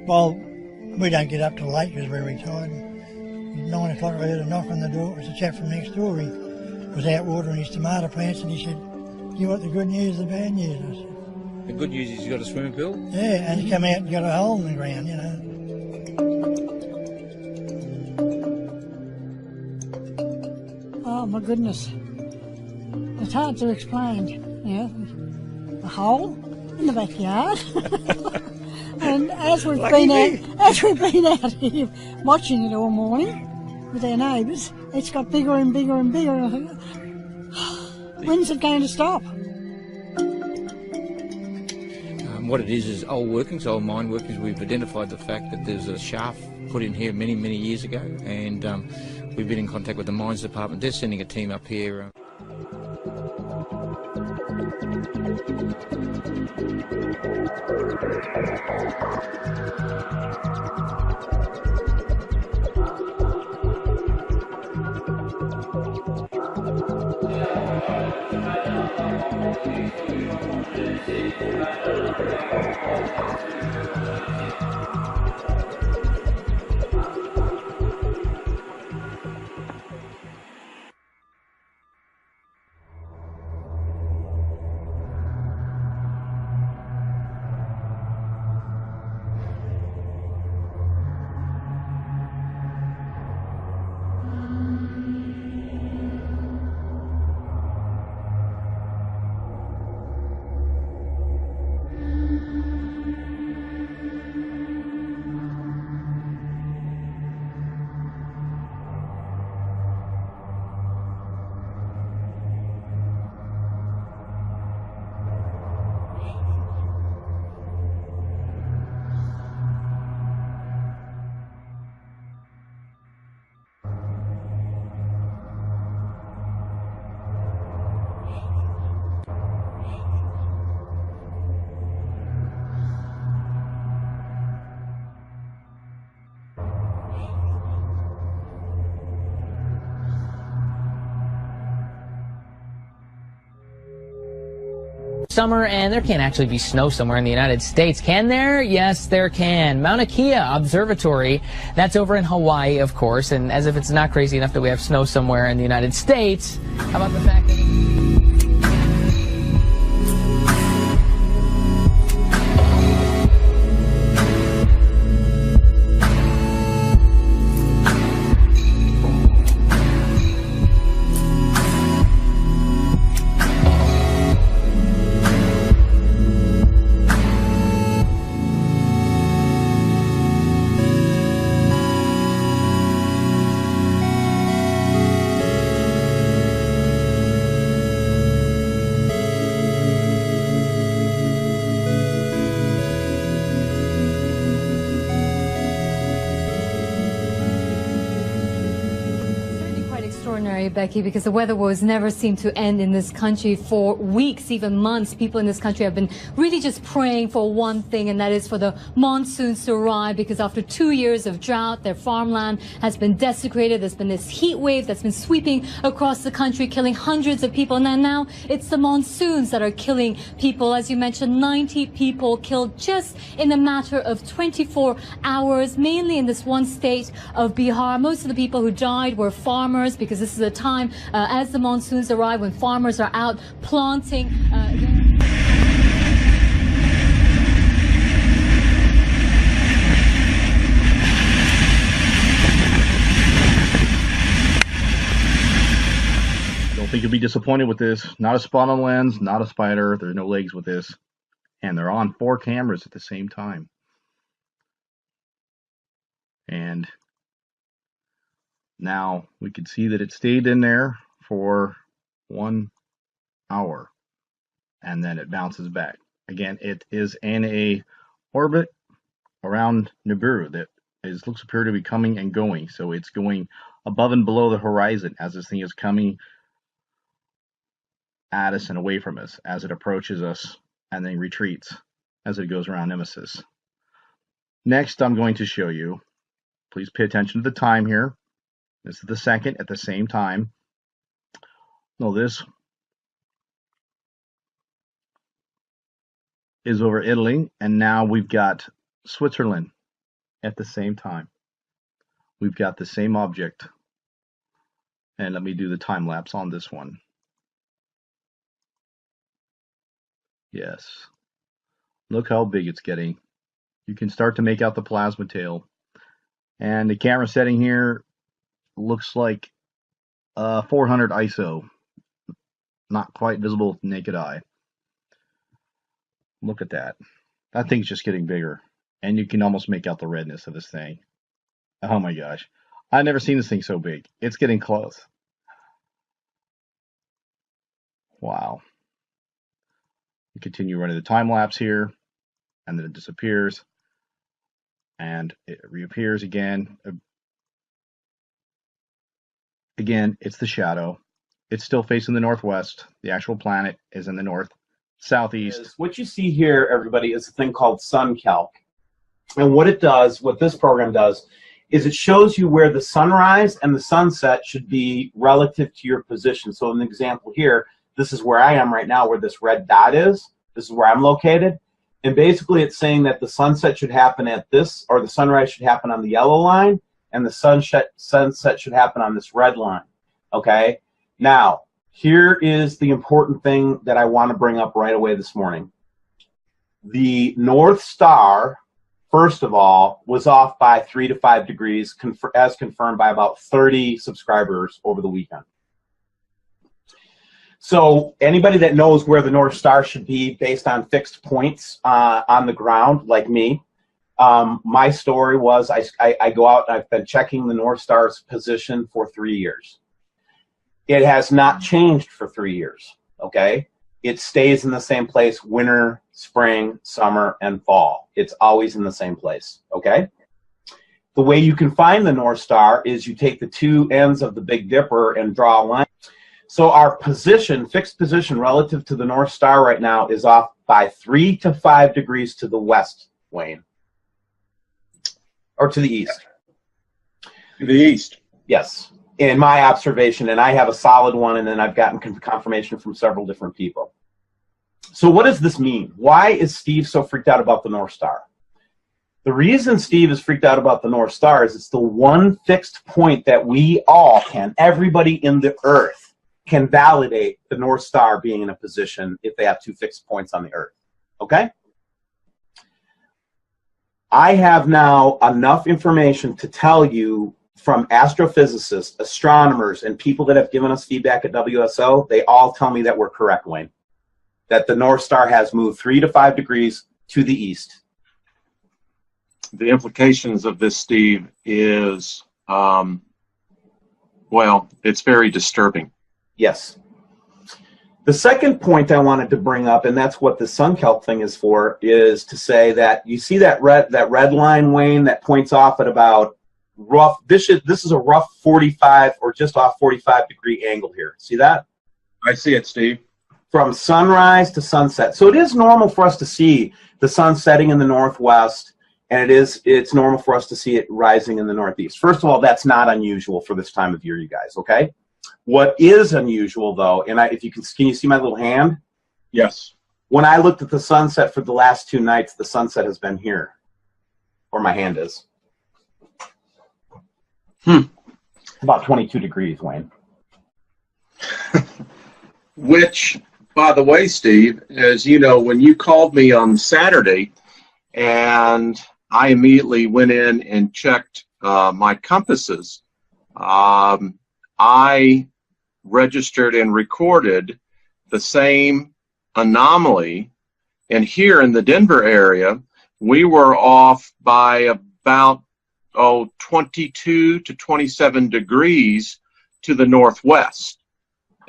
Well, we don't get up till late because we're retired. 9 o'clock I heard a knock on the door. It was a chap from next door. He was out watering his tomato plants and he said, "Do you want the good news or the bad news?" I said, "The good news is you got a swimming pool?" "Yeah," and he come out and got a hole in the ground, you know. Oh my goodness. It's hard to explain, you know. A hole in the backyard. And as we've been out here watching it all morning with our neighbours, it's got bigger and bigger and bigger. And I think, when's it going to stop? What it is old workings, old mine workings. We've identified the fact that there's a shaft put in here many, many years ago, and we've been in contact with the mines department. They're sending a team up here. Summer, and there can't actually be snow somewhere in the United States. Can there? Yes, there can. Mauna Kea Observatory, that's over in Hawaii, of course, and as if it's not crazy enough that we have snow somewhere in the United States, how about the fact that... Becky, because the weather woes never seem to end in this country for weeks, even months. People in this country have been really just praying for one thing, and that is for the monsoons to arrive, because after 2 years of drought, their farmland has been desecrated. There's been this heat wave that's been sweeping across the country, killing hundreds of people. And now it's the monsoons that are killing people. As you mentioned, 90 people killed just in a matter of 24 hours, mainly in this one state of Bihar. Most of the people who died were farmers, because this is a time as the monsoons arrive when farmers are out planting. Don't think you'll be disappointed with this. Not a spot on lens, not a spider. There's no legs with this. And they're on 4 cameras at the same time. And now we can see that it stayed in there for 1 hour. And then it bounces back. Again, it is in a orbit around Nibiru that looks appear to be coming and going. So it's going above and below the horizon as this thing is coming at us and away from us as it approaches us and then retreats as it goes around Nemesis. Next, I'm going to show you, please pay attention to the time here. This is the second at the same time. No, this is over Italy, and now we've got Switzerland at the same time. We've got the same object. And let me do the time lapse on this one. Yes. Look how big it's getting. You can start to make out the plasma tail. And the camera setting here looks like 400 ISO. Not quite visible with the naked eye. Look at that. That thing's just getting bigger. And you can almost make out the redness of this thing. Oh my gosh. I've never seen this thing so big. It's getting close. Wow. We continue running the time lapse here. And then it disappears. And it reappears again. Again, it's the shadow. It's still facing the northwest. The actual planet is in the north, southeast. What you see here, everybody, is a thing called SunCalc. And what it does, what this program does, is it shows you where the sunrise and the sunset should be relative to your position. So in the example here, this is where I am right now, where this red dot is. This is where I'm located. And basically it's saying that the sunset should happen at this, or the sunrise should happen on the yellow line, and the sunset should happen on this red line. Okay? Now, here is the important thing that I want to bring up right away this morning. The North Star, first of all, was off by 3 to 5 degrees, as confirmed by about 30 subscribers over the weekend. So anybody that knows where the North Star should be based on fixed points on the ground, like me, my story was I go out and I've been checking the North Star's position for 3 years. It has not changed for 3 years, okay? It stays in the same place winter, spring, summer, and fall. It's always in the same place, okay? The way you can find the North Star is you take the two ends of the Big Dipper and draw a line. So our position, fixed position relative to the North Star right now is off by 3 to 5 degrees to the west, Wayne. Or to the east. To the east. Yes. In my observation, and I have a solid one, and then I've gotten confirmation from several different people. So what does this mean? Why is Steve so freaked out about the North Star? The reason Steve is freaked out about the North Star is it's the one fixed point that we all can, everybody in the earth, can validate the North Star being in a position if they have two fixed points on the earth. Okay? I have now enough information to tell you from astrophysicists, astronomers, and people that have given us feedback at WSO, they all tell me that we're correct, Wayne. That the North Star has moved 3 to 5 degrees to the east. The implications of this, Steve, is, well, it's very disturbing. Yes. The second point I wanted to bring up, and that's what the SunCalc thing is for, is to say that you see that red line, Wayne, that points off at about rough, this is a rough 45 or just off 45 degree angle here. See that? I see it, Steve. From sunrise to sunset. So it is normal for us to see the sun setting in the northwest, and it's normal for us to see it rising in the northeast. First of all, that's not unusual for this time of year, you guys, okay? What is unusual, though, and if you can you see my little hand? Yes. When I looked at the sunset for the last 2 nights, the sunset has been here, where my hand is. About 22 degrees, Wayne. Which, by the way, Steve, as you know, when you called me on Saturday, and I immediately went in and checked my compasses, I registered and recorded the same anomaly. And here in the Denver area, we were off by about 22 to 27 degrees to the northwest.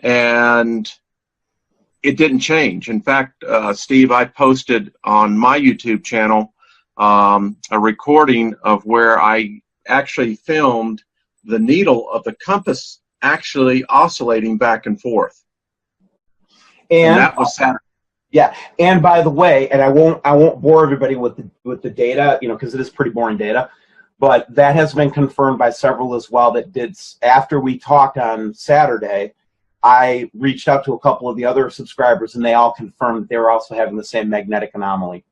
And it didn't change. In fact, Steve, I posted on my YouTube channel a recording of where I actually filmed the needle of the compass actually oscillating back and forth. And that was Saturday. Yeah, and by the way, and I won't bore everybody with the data, because it is pretty boring data, but that has been confirmed by several as well that did, after we talked on Saturday, I reached out to a couple of the other subscribers, and they all confirmed that they were also having the same magnetic anomaly.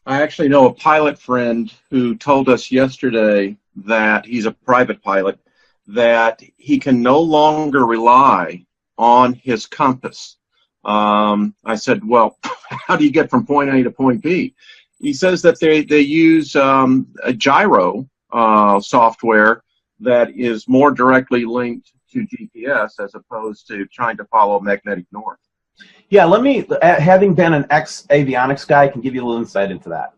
I actually know a pilot friend who told us yesterday that he's a private pilot, that he can no longer rely on his compass. I said, well, how do you get from point A to point B? He says that they use a gyro software that is more directly linked to GPS as opposed to trying to follow magnetic north. Yeah, let me, having been an ex-avionics guy, I can give you a little insight into that.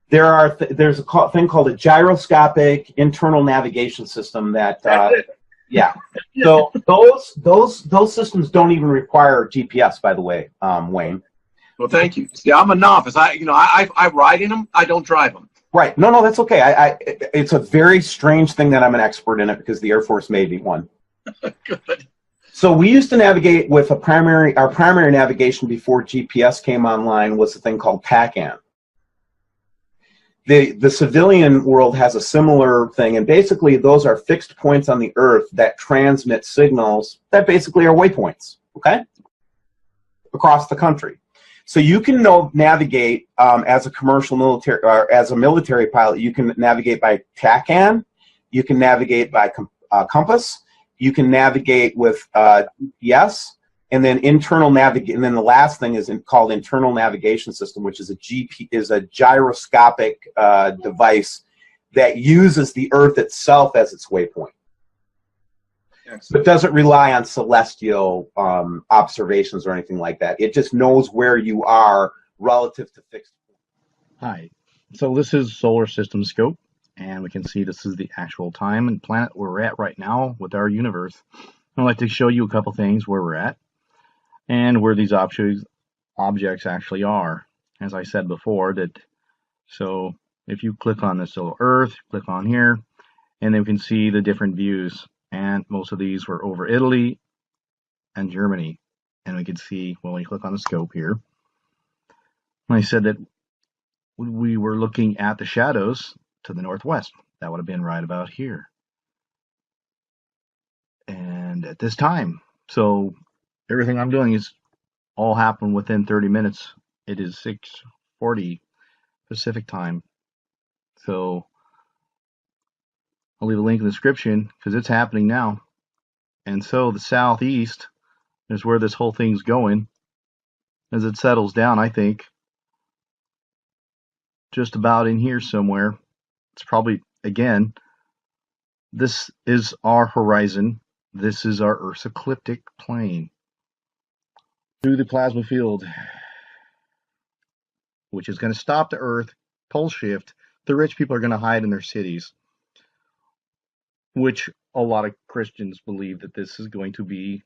There's a thing called a gyroscopic internal navigation system that, yeah. So those systems don't even require GPS, by the way, Wayne. Well, thank you. Yeah, I'm a novice. I ride in them. I don't drive them. Right. No, that's okay. It's a very strange thing that I'm an expert in it because the Air Force made me one. Good. So we used to navigate with our primary navigation before GPS came online was a thing called PAC-AN. The civilian world has a similar thing, and basically those are fixed points on the Earth that transmit signals that basically are waypoints, okay, across the country. So you can navigate as a commercial military, or as a military pilot, you can navigate by PAC-AN, you can navigate by compass, you can navigate with GPS, and then and then the last thing is called internal navigation system, which is a gyroscopic device that uses the Earth itself as its waypoint. But doesn't rely on celestial observations or anything like that. It just knows where you are relative to fixed. Hi. So this is Solar System Scope, and we can see this is the actual time and planet where we're at right now with our universe. I'd like to show you a couple things where we're at and where these objects actually are. As I said before, so if you click on this little Earth, click on here, and then we can see the different views. And most of these were over Italy and Germany. And we can see when we click on the scope here, when I said that we were looking at the shadows to the northwest, that would have been right about here. And at this time, so everything I'm doing is all happened within 30 minutes. It is 6:40 Pacific time. So I'll leave a link in the description because it's happening now. And so the southeast is where this whole thing's going as it settles down, I think. Just about in here somewhere. It's probably, again, this is our horizon. This is our Earth's ecliptic plane. Through the plasma field, which is going to stop the Earth, pole shift. The rich people are going to hide in their cities, which a lot of Christians believe that this is going to be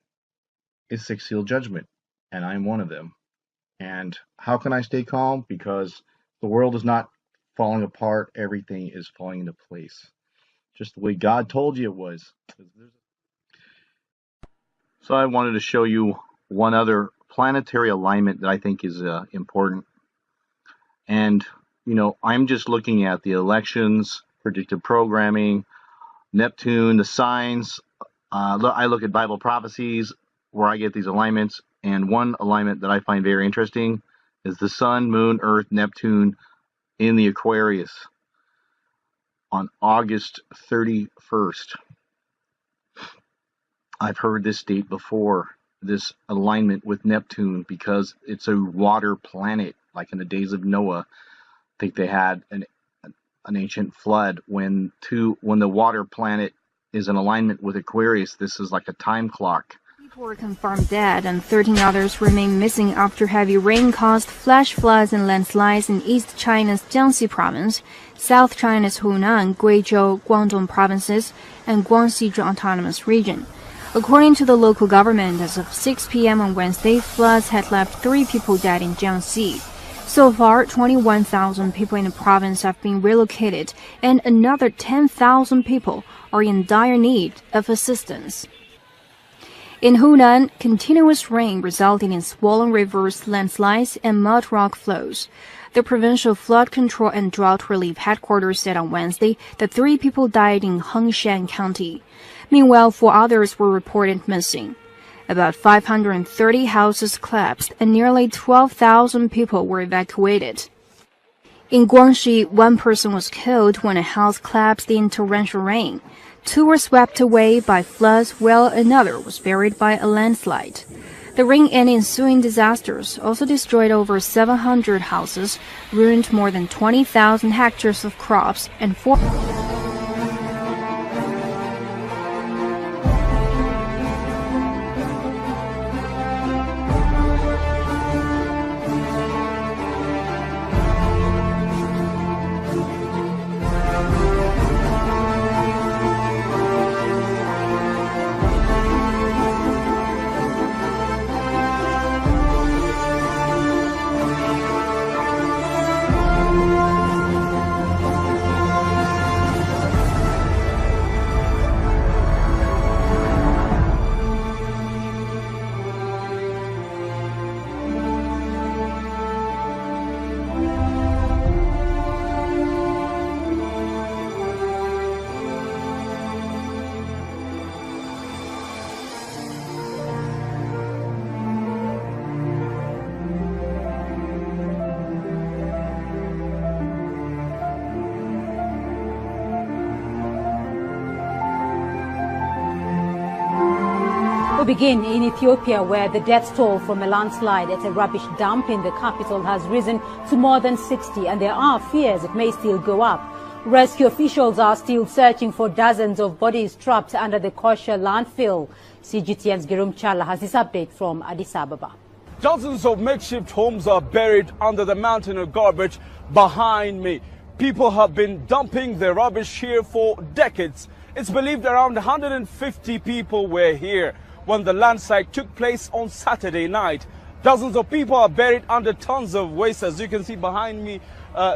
a six-seal judgment, and I'm one of them. And how can I stay calm? Because the world is not falling apart. Everything is falling into place, just the way God told you it was. So I wanted to show you one other planetary alignment that I think is important. And, I'm just looking at the elections, predictive programming, Neptune, the signs. I look at Bible prophecies where I get these alignments, and one alignment that I find very interesting is the Sun, Moon, Earth, Neptune in the Aquarius on August 31st. I've heard this date before, this alignment with Neptune, because it's a water planet, like in the days of Noah. I think they had an ancient flood when the water planet is in alignment with Aquarius. This is like a time clock. People were confirmed dead and 13 others remain missing after heavy rain caused flash floods and landslides in East China's Jiangxi province, South China's Hunan, Guizhou, Guangdong provinces, and Guangxi Autonomous Region. According to the local government, as of 6 p.m. on Wednesday, floods had left 3 people dead in Jiangxi. So far, 21,000 people in the province have been relocated, and another 10,000 people are in dire need of assistance. In Hunan, continuous rain resulted in swollen rivers, landslides, and mud rock flows. The provincial flood control and drought relief headquarters said on Wednesday that 3 people died in Hengshan County. Meanwhile, 4 others were reported missing. About 530 houses collapsed and nearly 12,000 people were evacuated. In Guangxi, one person was killed when a house collapsed in torrential rain. 2 were swept away by floods, while another was buried by a landslide. The rain and ensuing disasters also destroyed over 700 houses, ruined more than 20,000 hectares of crops, and We begin in Ethiopia, where the death toll from a landslide at a rubbish dump in the capital has risen to more than 60, and there are fears it may still go up. Rescue officials are still searching for dozens of bodies trapped under the kosher landfill. CGTN's Girum Chala has this update from Addis Ababa. Dozens of makeshift homes are buried under the mountain of garbage behind me. People have been dumping their rubbish here for decades. It's believed around 150 people were here when the landslide took place on Saturday night. Dozens of people are buried under tons of waste, as you can see behind me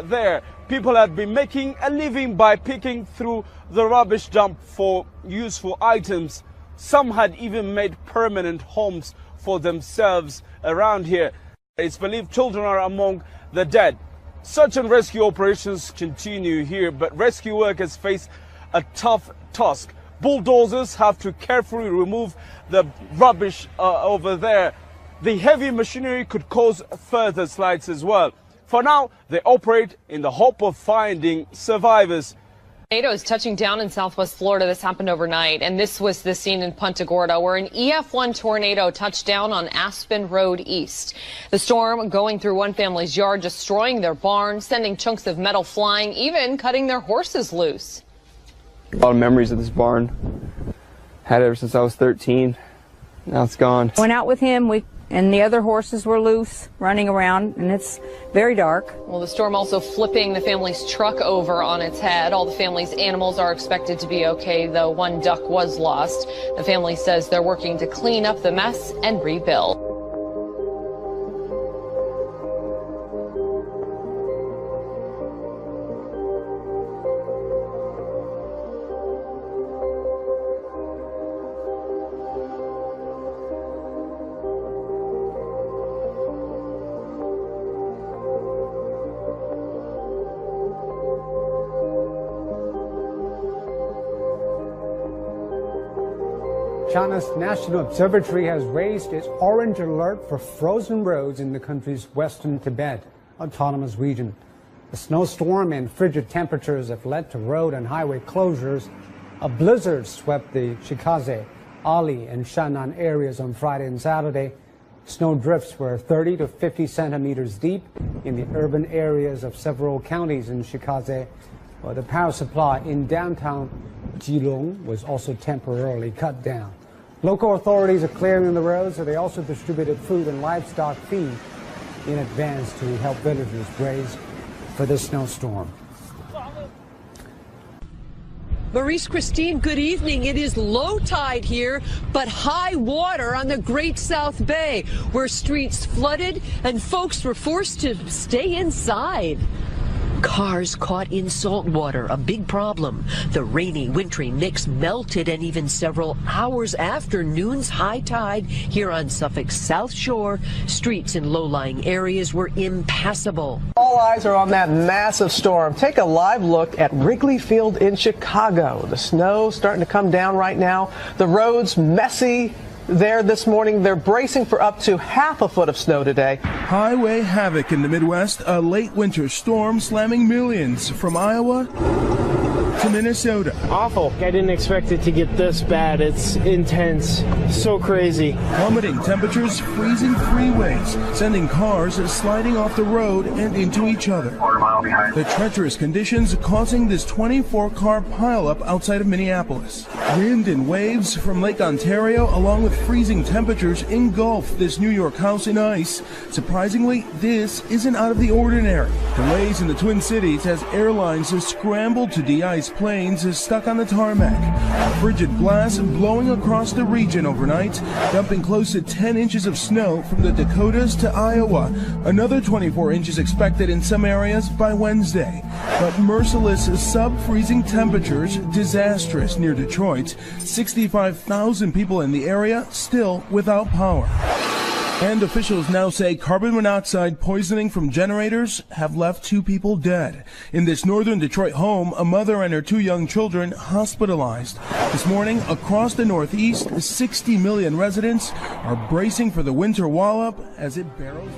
there. People have been making a living by picking through the rubbish dump for useful items. Some had even made permanent homes for themselves around here. It's believed children are among the dead. Search and rescue operations continue here, but rescue workers face a tough task. Bulldozers have to carefully remove the rubbish over there. The heavy machinery could cause further slides as well. For now, they operate in the hope of finding survivors. Tornado is touching down in southwest Florida. This happened overnight, and this was the scene in Punta Gorda, where an EF1 tornado touched down on Aspen Road East. The storm going through one family's yard, destroying their barn, sending chunks of metal flying, even cutting their horses loose. A lot of memories of this barn. Had it ever since I was 13. Now it's gone. Went out with him, and the other horses were loose, running around, and it's very dark. Well, the storm also flipping the family's truck over on its head. All the family's animals are expected to be okay, though one duck was lost. The family says they're working to clean up the mess and rebuild. China's National Observatory has raised its orange alert for frozen roads in the country's western Tibet autonomous region. The snowstorm and frigid temperatures have led to road and highway closures. A blizzard swept the Shikaze, Ali, and Shannan areas on Friday and Saturday. Snow drifts were 30 to 50 centimeters deep in the urban areas of several counties in Shikaze. Well, the power supply in downtown Jilong was also temporarily cut down. Local authorities are clearing the roads, so they also distributed food and livestock feed in advance to help villagers brace for the snowstorm. Maurice Christine, good evening. It is low tide here, but high water on the Great South Bay, where streets flooded and folks were forced to stay inside. Cars caught in salt water, a big problem. The rainy, wintry mix melted, and even several hours after noon's high tide here on Suffolk's South Shore, streets in low-lying areas were impassable. All eyes are on that massive storm. Take a live look at Wrigley Field in Chicago. The snow starting to come down right now. The roads messy, there this morning. They're bracing for up to half a foot of snow today. Highway havoc in the Midwest, a late winter storm slamming millions from Iowa to Minnesota. Awful. I didn't expect it to get this bad. It's intense. So crazy. Plummeting temperatures, freezing freeways, sending cars sliding off the road and into each other. The treacherous conditions causing this 24-car pileup outside of Minneapolis. Wind and waves from Lake Ontario, along with freezing temperatures, engulf this New York house in ice. Surprisingly, this isn't out of the ordinary. Delays in the Twin Cities as airlines have scrambled to de-ice planes stuck on the tarmac. Frigid blasts blowing across the region overnight, dumping close to 10 inches of snow from the Dakotas to Iowa. Another 24 inches expected in some areas by Wednesday. But merciless sub-freezing temperatures, disastrous near Detroit. 65,000 people in the area still without power. And officials now say carbon monoxide poisoning from generators have left 2 people dead. In this northern Detroit home, a mother and her 2 young children hospitalized. This morning, across the Northeast, 60 million residents are bracing for the winter wallop as it barrels.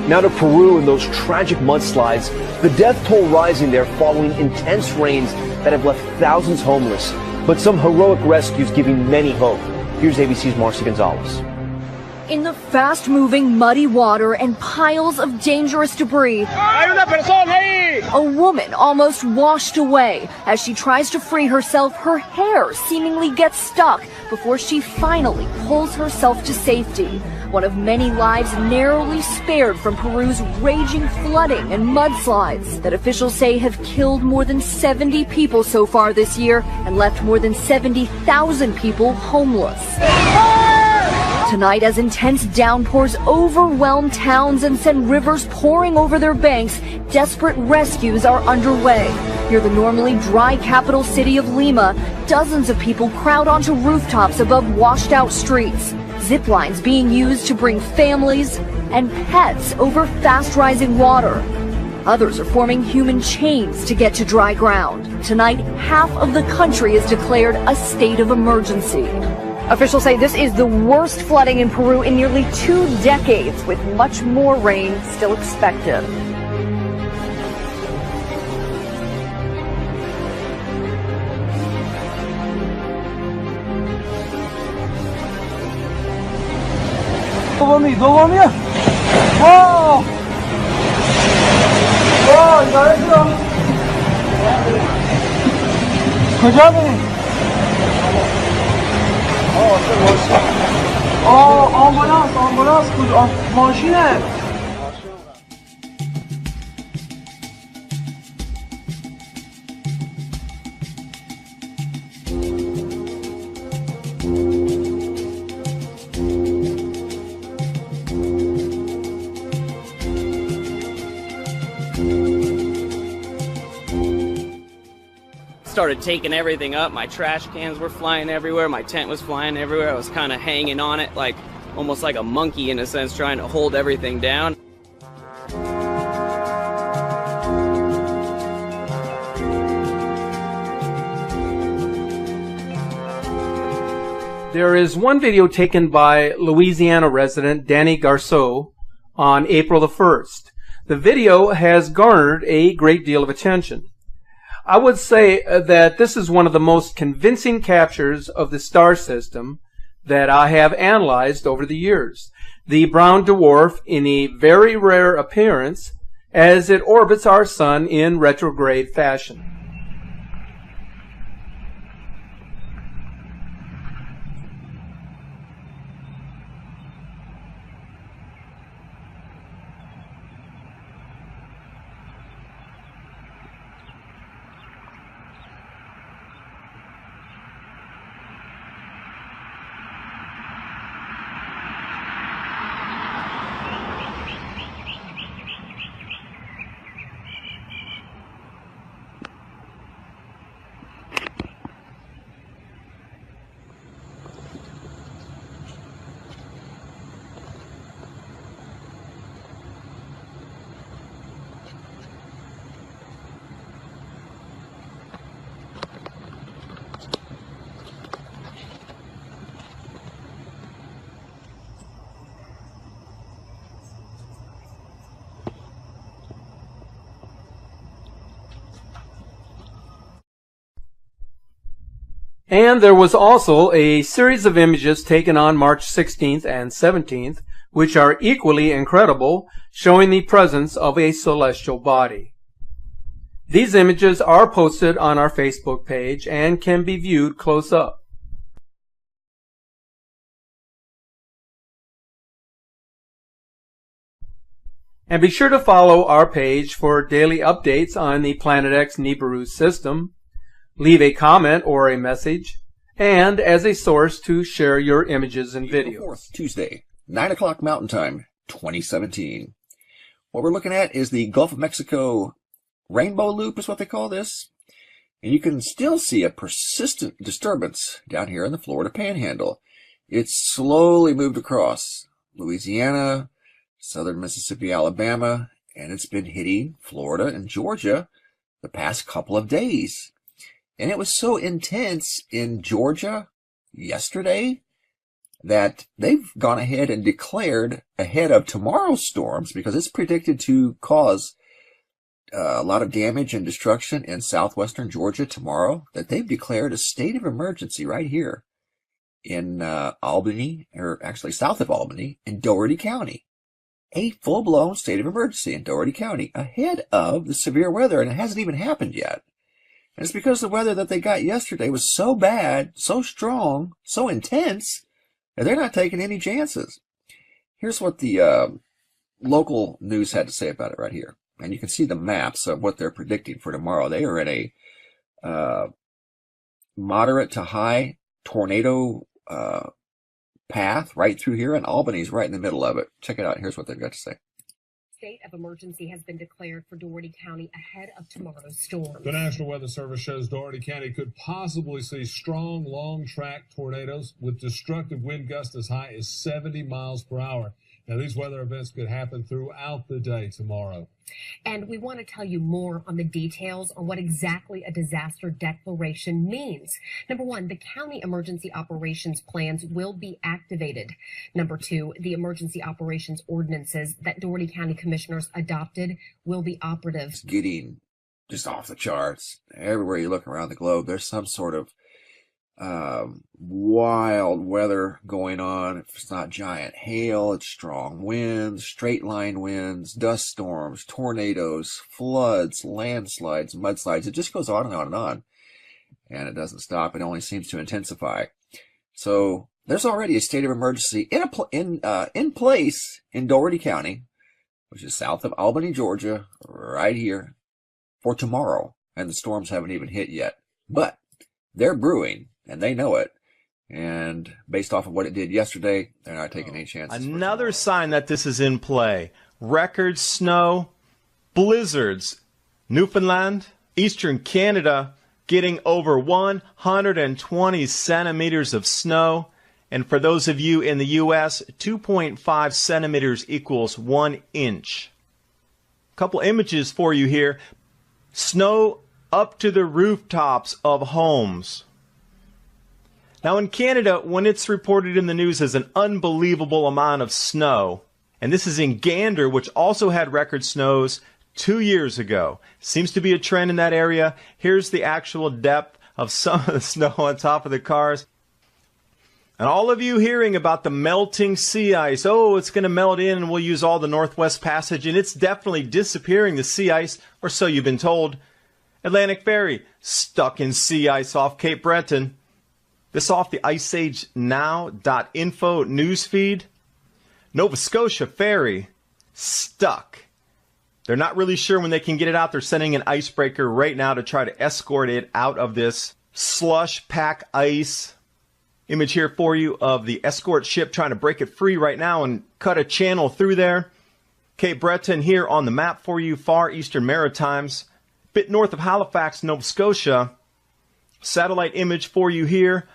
Now to Peru and those tragic mudslides, the death toll rising there following intense rains that have left thousands homeless, but some heroic rescues giving many hope. Here's ABC's Marcia Gonzalez. In the fast-moving, muddy water and piles of dangerous debris, a woman almost washed away. As she tries to free herself, her hair seemingly gets stuck before she finally pulls herself to safety. One of many lives narrowly spared from Peru's raging flooding and mudslides that officials say have killed more than 70 people so far this year and left more than 70,000 people homeless. Tonight, as intense downpours overwhelm towns and send rivers pouring over their banks, desperate rescues are underway. Near the normally dry capital city of Lima, dozens of people crowd onto rooftops above washed-out streets. Zip lines being used to bring families and pets over fast-rising water. Others are forming human chains to get to dry ground. Tonight, half of the country is declared a state of emergency. Officials say this is the worst flooding in Peru in nearly 2 decades, with much more rain still expected. آمبولانس ماشینه. Started taking everything up. My trash cans were flying everywhere. My tent was flying everywhere. I was kind of hanging on it, like almost like a monkey in a sense, trying to hold everything down. There is one video taken by Louisiana resident Danny Garceau on April the 1st. The video has garnered a great deal of attention. I would say that this is one of the most convincing captures of the star system that I have analyzed over the years. The brown dwarf in a very rare appearance as it orbits our sun in retrograde fashion. And there was also a series of images taken on March 16th and 17th, which are equally incredible, showing the presence of a celestial body. These images are posted on our Facebook page and can be viewed close up. And be sure to follow our page for daily updates on the Planet X Nibiru system. Leave a comment or a message, and as a source to share your images and videos. April 4th, Tuesday, 9 o'clock Mountain Time, 2017. What we're looking at is the Gulf of Mexico rainbow loop is what they call this. And you can still see a persistent disturbance down here in the Florida Panhandle. It's slowly moved across Louisiana, southern Mississippi, Alabama, and it's been hitting Florida and Georgia the past couple of days. And it was so intense in Georgia yesterday that they've gone ahead and declared ahead of tomorrow's storms, because it's predicted to cause a lot of damage and destruction in southwestern Georgia tomorrow, that they've declared a state of emergency right here in Albany, or actually south of Albany, in Dougherty County. A full-blown state of emergency in Dougherty County ahead of the severe weather, and it hasn't even happened yet. And it's because the weather that they got yesterday was so bad, so strong, so intense, that they're not taking any chances. Here's what the local news had to say about it right here. And you can see the maps of what they're predicting for tomorrow. They are in a moderate to high tornado path right through here, and Albany's right in the middle of it. Check it out. Here's what they've got to say. State of emergency has been declared for Dougherty County ahead of tomorrow's storms. The National Weather Service shows Dougherty County could possibly see strong, long-track tornadoes with destructive wind gusts as high as 70 miles per hour. Now, these weather events could happen throughout the day tomorrow. And we want to tell you more on the details on what exactly a disaster declaration means. Number one, the county emergency operations plans will be activated. Number two, the emergency operations ordinances that Dougherty County commissioners adopted will be operative. It's getting just off the charts. Everywhere you look around the globe, there's some sort of wild weather going on. If it's not giant hail, it's strong winds, straight line winds, dust storms, tornadoes, floods, landslides, mudslides. It just goes on and on and on. And it doesn't stop. It only seems to intensify. So there's already a state of emergency in place in Dougherty County, which is south of Albany, Georgia, right here, for tomorrow. And the storms haven't even hit yet. But they're brewing, and they know it. And based off of what it did yesterday, they're not taking any chances. Another sign that this is in play. Record snow, blizzards. Newfoundland, eastern Canada, getting over 120 centimeters of snow. And for those of you in the U.S., 2.5 centimeters equals 1 inch. A couple images for you here. Snow up to the rooftops of homes. Now in Canada, when it's reported in the news as an unbelievable amount of snow, and this is in Gander, which also had record snows 2 years ago. Seems to be a trend in that area. Here's the actual depth of some of the snow on top of the cars. And all of you hearing about the melting sea ice, oh, it's going to melt in and we'll use all the Northwest Passage, and it's definitely disappearing, the sea ice, or so you've been told. Atlantic Ferry, stuck in sea ice off Cape Breton. This off the IceAgeNow.info newsfeed. Nova Scotia Ferry, stuck. They're not really sure when they can get it out. They're sending an icebreaker right now to try to escort it out of this slush pack ice. Image here for you of the escort ship trying to break it free right now and cut a channel through there. Cape Breton here on the map for you, far eastern Maritimes. Bit north of Halifax, Nova Scotia. Satellite image for you here.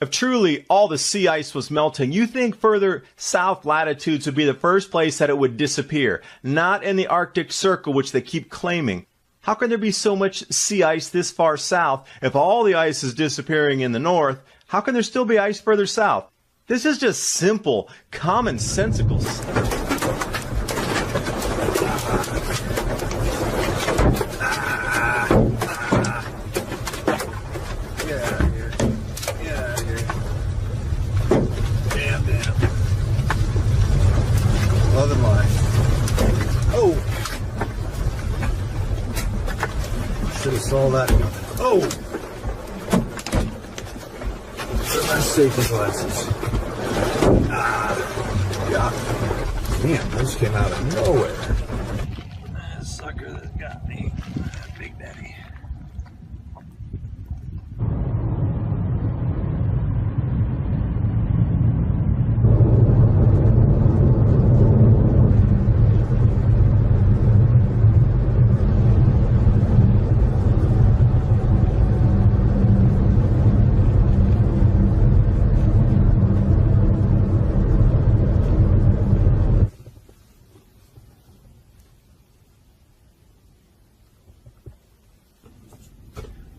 If truly all the sea ice was melting, you think further south latitudes would be the first place that it would disappear, not in the Arctic Circle, which they keep claiming. How can there be so much sea ice this far south if all the ice is disappearing in the north? How can there still be ice further south? This is just simple, commonsensical stuff. saw that coming. Oh! Where's my safety glasses? Yeah. Man, those came out of nowhere. That sucker that got me. That Big Daddy.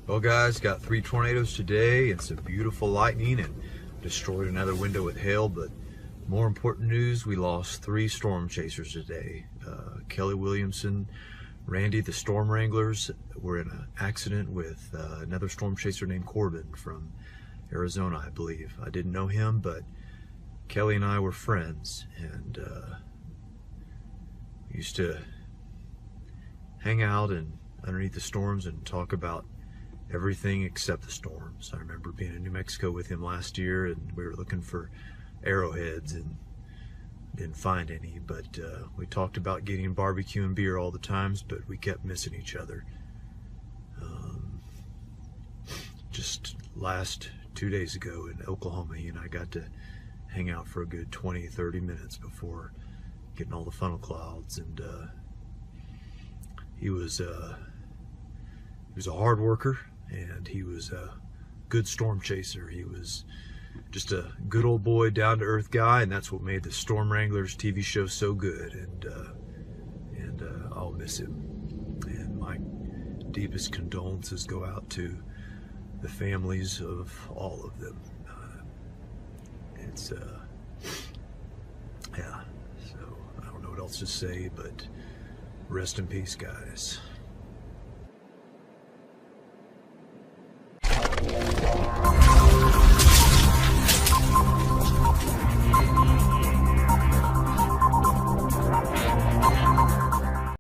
Well guys, got 3 tornadoes today and some beautiful lightning, and destroyed another window with hail, but more important news, we lost 3 storm chasers today. Kelly Williamson, Randy, the Storm Wranglers, were in an accident with another storm chaser named Corbin from Arizona, I believe. I didn't know him, but Kelly and I were friends, and used to hang out and underneath the storms and talk about everything except the storms. I remember being in New Mexico with him last year, and we were looking for arrowheads and didn't find any, but we talked about getting barbecue and beer all the times, but we kept missing each other. Just last 2 days ago in Oklahoma, he and I got to hang out for a good 20-30 minutes before getting all the funnel clouds, and he was a hard worker, and he was a good storm chaser. He was just a good old boy, down-to-earth guy, and that's what made the Storm Wranglers TV show so good. And I'll miss him. And my deepest condolences go out to the families of all of them. Yeah. So I don't know what else to say, but rest in peace, guys.